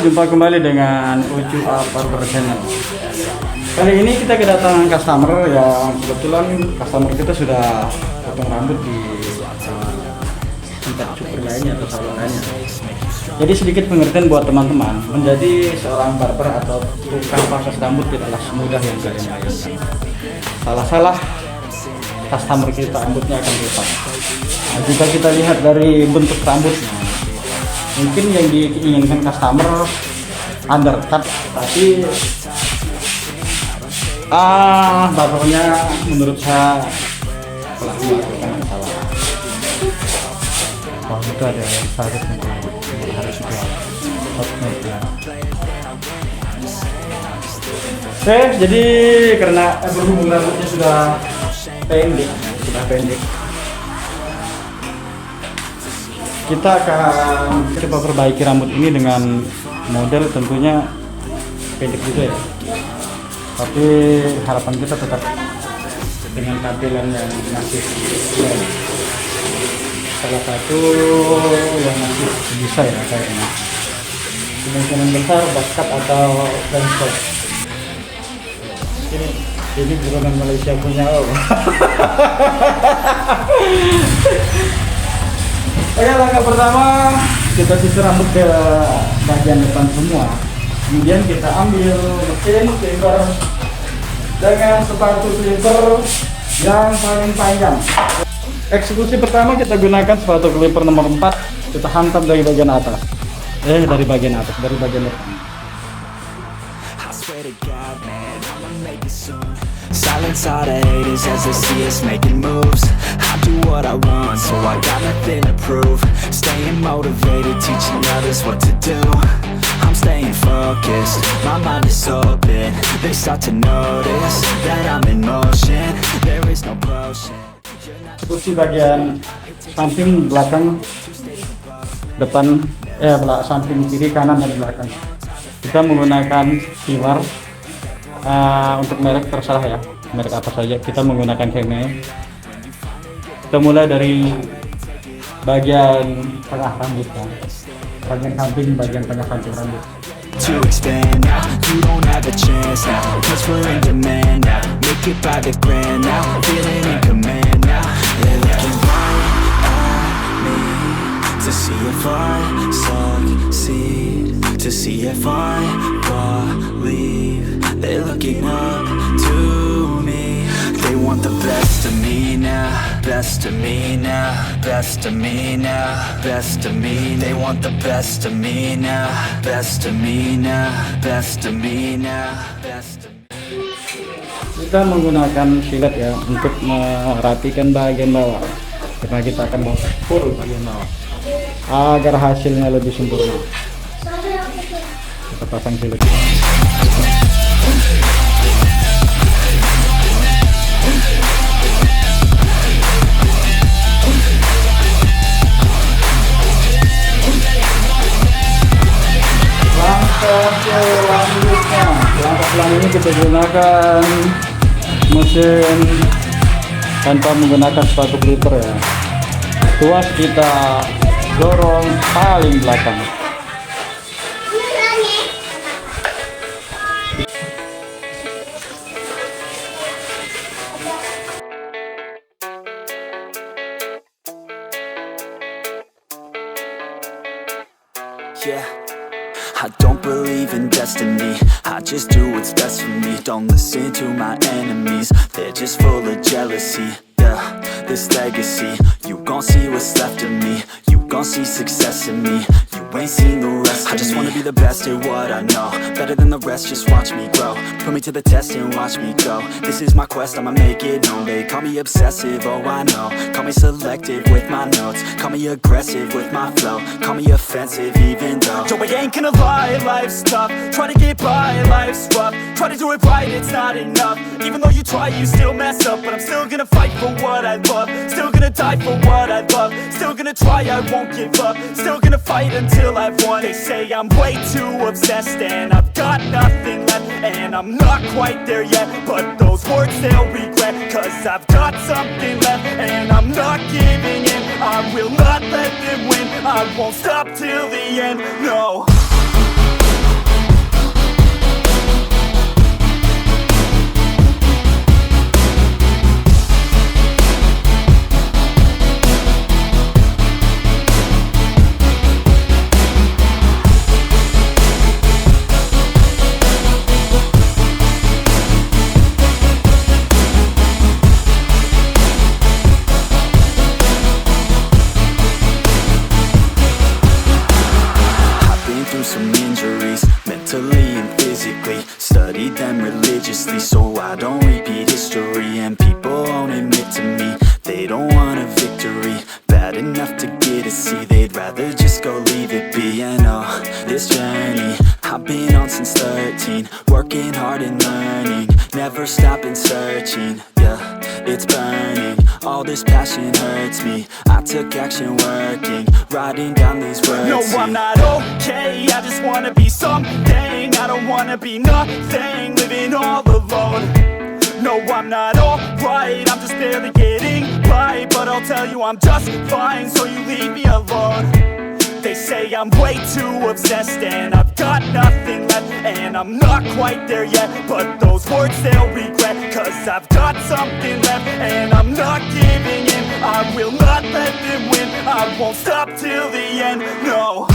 Jumpa kembali dengan Ucu Barber Channel. Kali ini kita kedatangan customer yang kebetulan customer kita sudah potong rambut di tempat cukur lainnya atau salon lainnya. Jadi sedikit pengertian buat teman-teman, menjadi seorang barber atau tukang proses rambut tidaklah semudah yang kalian bayangkan. Salah-salah customer kita rambutnya akan rusak. Nah, jika kita lihat dari bentuk rambutnya, mungkin yang diinginkan customer undercut, tapi barbernya menurut saya telah melakukan kesalahan. Kalau itu ada syarat yang harus dilakukan. Oke, jadi karena berhubung rambutnya sudah pendek, kita akan coba perbaiki rambut ini dengan model tentunya pendek juga ya, tapi harapan kita tetap dengan tampilan yang masih salah satu yang masih bisa ya kayaknya. Kemungkinan besar basket atau benchot. Ini bukan Malaysia punya. Oke, langkah pertama kita sisir rambut ke bagian depan semua. Kemudian kita ambil mesin clipper dengan sepatu clipper yang paling panjang. Eksekusi pertama kita gunakan sepatu clipper nomor 4. Kita hantam dari bagian atas. Dari bagian depan. Silence all the haters as they see us making moves. I do what I want, so I got nothing to prove. Staying motivated, teaching others what to do. I'm staying focused, my mind is open. They start to notice that I'm in motion. There is no potion. Eksekusi bagian samping, belakang, depan, samping kiri, kanan, dan belakang. Kita menggunakan filler. Untuk merek terserah ya, merek apa saja. Kita menggunakan karena. Kita mulai dari bagian tengah rambut ya. Bagian samping, bagian tengah samping rambut. To expand now, you don't have a chance now, cause we're in demand now. Make it by the grand now, feeling in command now. They're looking right at me to see if I succeed, to see if I believe. They're looking up to me. They want the best of me now, best of me now, best of me now, best of me. They want the best of me now, best of me now, best of me now, best of me. Kita menggunakan silet ya untuk merapikan bagian bawah, karena kita akan bawa full bagian bawah agar hasilnya lebih sempurna. Kita pasang silet. Langkah ini kita gunakan mesin tanpa menggunakan sepatu clipper ya. Tuas kita dorong paling belakang. Yeah, I don't believe in destiny, I just do what's best for me. Don't listen to my enemies, they're just full of jealousy. Yeah, this legacy, you gon' see what's left of me. You gon' see success in me, you ain't seen the rest of me. I just wanna be the best at what I know, better than the rest, just watch me grow. Put me to the test and watch me go. This is my quest, I'ma make it known. They call me obsessive, oh I know. Call me selective with my notes, call me aggressive with my flow. Call me offensive even though Joe, I ain't gonna lie, life's tough. Try to get by, life's rough. Try to do it right, it's not enough. Even though you try, you still mess up. But I'm still gonna fight for what I love. Still gonna die for what I love. Still gonna try, I won't give up. Still gonna fight until I've won. They say I'm way too obsessed and I've got nothing left, and I'm not quite there yet, but those words they'll regret, cause I've got something left and I'm not giving in. I will not let them win, I won't stop till the end, no. mentally and physically. Studied them religiously so I don't repeat history. And people won't admit to me they don't want a victory bad enough to get a C. They'd rather just go leave it be. And oh, this journey I've been on since 13, working hard and learning, never stopping searching. Yeah, it's burning, all this passion hurts me. I took action working, writing down these words. No, I'm not okay, I just wanna be something. I don't wanna be nothing, living all alone. No, I'm not alright, I'm just barely getting by. But I'll tell you I'm just fine, so you leave me alone. They say I'm way too obsessed and I've got nothing left, and I'm not quite there yet, but those words they'll regret. Cause I've got something left and I'm not giving in. I will not let them win, I won't stop till the end, no.